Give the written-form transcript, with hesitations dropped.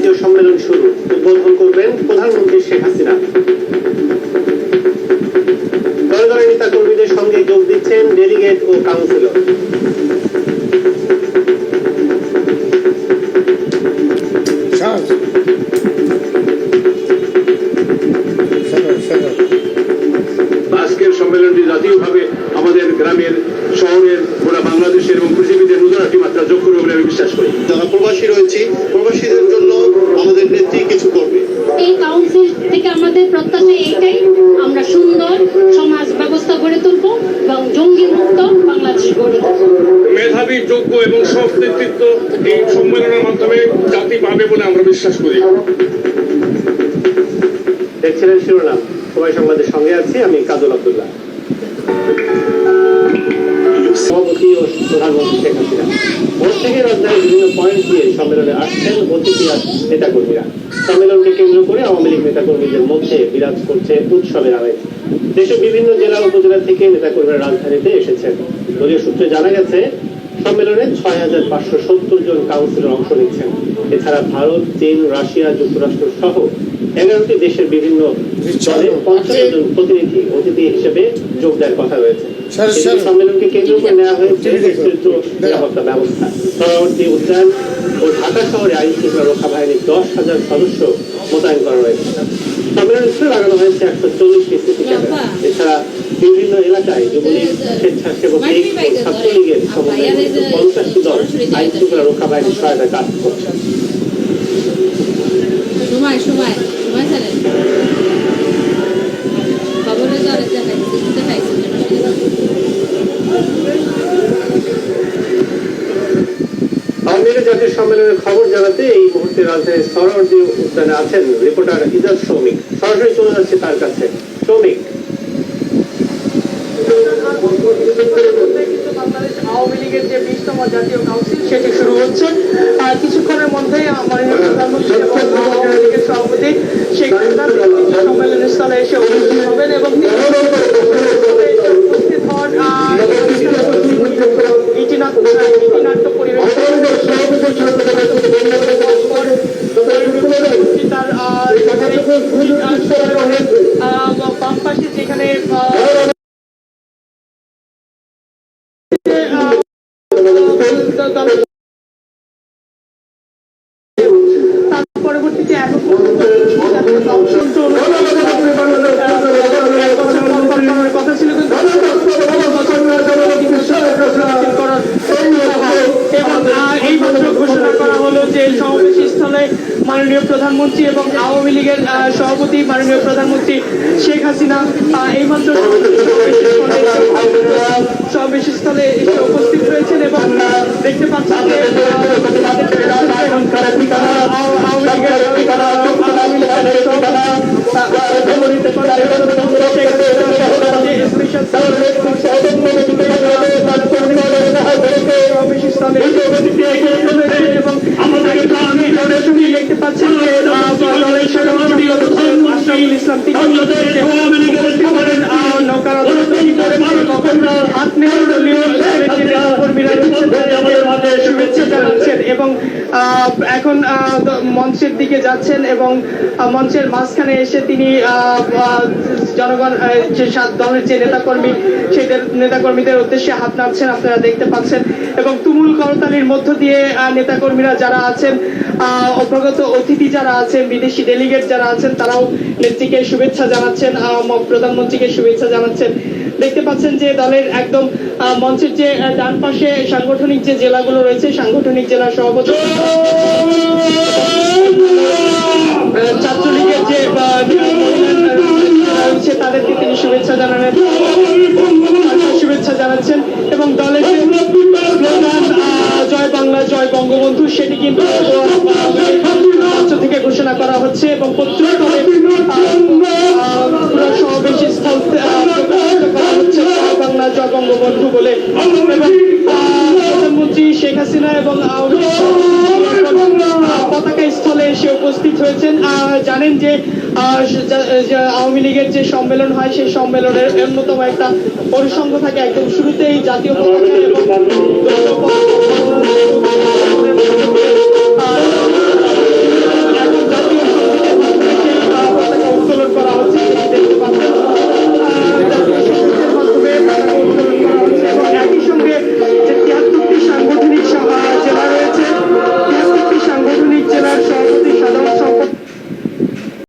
জাতীয় সম্মেলন শুরু। উদ্বোধন করবেন প্রধানমন্ত্রী শেখ হাসিনা। দলে দলে নেতা কর্মীদের সঙ্গে যোগ দিচ্ছেন ডেলিগেট ও কাউন্সিলর। আজকের সম্মেলনটি জাতীয়ভাবে আমাদের গ্রামের, শহরের, গোটা বাংলাদেশের এবং পৃথিবীতে নতুন একটি মাত্রা যোগ করবে বলে আমি বিশ্বাস করি। যারা প্রবাসী রয়েছে, প্রবাসীদের জন্য আমাদের নেত্রী কিছু করবে। এই কাউন্সিল থেকে আমাদের প্রত্যাশা এইটাই, আমরা সুন্দর সমাজ ব্যবস্থা গড়ে তুলব এবং জঙ্গি মুক্ত বাংলাদেশ গড়ে তুলব। মেধাবী, যোগ্য এবং সৎ নেতৃত্ব এই সম্মেলনের মাধ্যমে জাতি পাবে বলে আমরা বিশ্বাস করি। দেখছিলেন শিরোনাম। সবাই সংবাদের সঙ্গে আছি আমি কাজল আব্দুল্লাহ। সভাপতি ও প্রধানমন্ত্রী শেখ হাসিনা ভোর থেকে রাজধানীর বিভিন্ন পয়েন্ট দিয়ে সম্মেলনে আসছেন অতিথি আর নেতাকর্মীরা। সম্মেলনকে কেন্দ্র করে আওয়ামী লীগ নেতাকর্মীদের মধ্যে বিরাজ করছে উৎসবের আমেজ। দেশের বিভিন্ন জেলা উপজেলা থেকে নেতাকর্মীরা রাজধানীতে এসেছেন। দলীয় সূত্রে জানা গেছে সম্মেলনে ৬,৫৭০ জন কাউন্সিলর অংশ নিচ্ছেন। এছাড়া ভারত, চীন, রাশিয়া, যুক্তরাষ্ট্র সহ 11টি দেশের বিভিন্ন দলে ৫০ জন প্রতিনিধি অতিথি হিসেবে যোগ দেওয়ার কথা রয়েছে। সম্মেলনকে কেন্দ্র করে নেওয়া হয়েছে বিস্তৃত নিরাপত্তা ব্যবস্থা। সরোবরতী উদ্যান ও ঢাকা শহরে আইন শৃঙ্খলা রক্ষা বাহিনীর 10,000 সদস্য মোতায়েন করা হয়েছে। সম্মেলনস্থলে লাগানো হয়েছে 140টি সিসি ক্যামেরা। এছাড়া বিভিন্ন এলাকায় যুবলীগ, স্বেচ্ছাসেবক লীগ ও ছাত্রলীগের সমন্বয়ে 50টি দল আইন শৃঙ্খলা রক্ষা বাহিনীর সহায়তায় কাজ করছে। আওয়ামী লীগের জাতীয় সম্মেলনের খবর জানাতে এই মুহূর্তে রাজধানীর সরোবরতী উদ্যানে আছেন রিপোর্টার ইজাজ সৌমিক। সরাসরি চলে যাচ্ছে তার কাছে। সৌমিক, আওয়ামী লীগের যে 20তম জাতীয় কাউন্সিল সেটি শুরু হচ্ছে। আর কিছুক্ষণের মধ্যেই মাননীয় প্রধানমন্ত্রী এবং আওয়ামী লীগের সভাপতি শেখ হাসিনা সম্মেলনের স্থলে এসে উপস্থিত হবেন এবং উপস্থিত হওয়ার গীতিনাট্য পরিবেশ তার বাম পাশে যেখানে পরবর্তীতে কথা ছিল কিন্তু এই মাত্র ঘোষণা করা হলো যে সমাবেশ স্থলে মাননীয় প্রধানমন্ত্রী এবং আওয়ামী লীগের সভাপতি মাননীয় প্রধানমন্ত্রী শেখ হাসিনা এই মাত্র সমাবেশ স্থলে এসে উপস্থিত হয়েছেন এবং দেখতে পাচ্ছেন যে এবং দেখতে পাচ্ছেন ইসলাম শুভেচ্ছা জানাচ্ছেন এবং এখন মঞ্চের দিকে যাচ্ছেন এবং মঞ্চের মাঝখানে এসে তিনি জনগণ যে দলের যে নেতাকর্মী সেই নেতাকর্মীদের উদ্দেশ্যে হাত নাড়ছেন, আপনারা দেখতে পাচ্ছেন এবং তুমুল করতালির মধ্য দিয়ে নেতাকর্মীরা যারা আছেন, অভ্যাগত অতিথি যারা আছেন, বিদেশি ডেলিগেট যারা আছেন, তারাও নেত্রীকে শুভেচ্ছা জানাচ্ছেন, প্রধানমন্ত্রীকে শুভেচ্ছা জানাচ্ছেন। দেখতে পাচ্ছেন যে দলের একদম মঞ্চের যে ডান পাশে সাংগঠনিক যে জেলাগুলো রয়েছে, সাংগঠনিক জেলা সভাপতি, ছাত্রলীগের যে রয়েছে তাদেরকে তিনি শুভেচ্ছা জানাচ্ছেন এবং দলের যে স্লোগান জয় বাংলা জয় বঙ্গবন্ধু সেটি কিন্তু মঞ্চ থেকে ঘোষণা করা হচ্ছে এবং পত্রিকায় সমাবেশ স্থল করা হচ্ছে জয় বাংলা জয় বঙ্গবন্ধু বলে এবং প্রধানমন্ত্রী শেখ হাসিনা এবং পতাকা স্থলে এসে উপস্থিত হয়েছেন। জানেন যে আওয়ামী লীগের যে সম্মেলন হয় সেই সম্মেলনের অন্যতম একটা পরিসংখ্য থাকে একদম শুরুতেই জাতীয় পতাকা এবং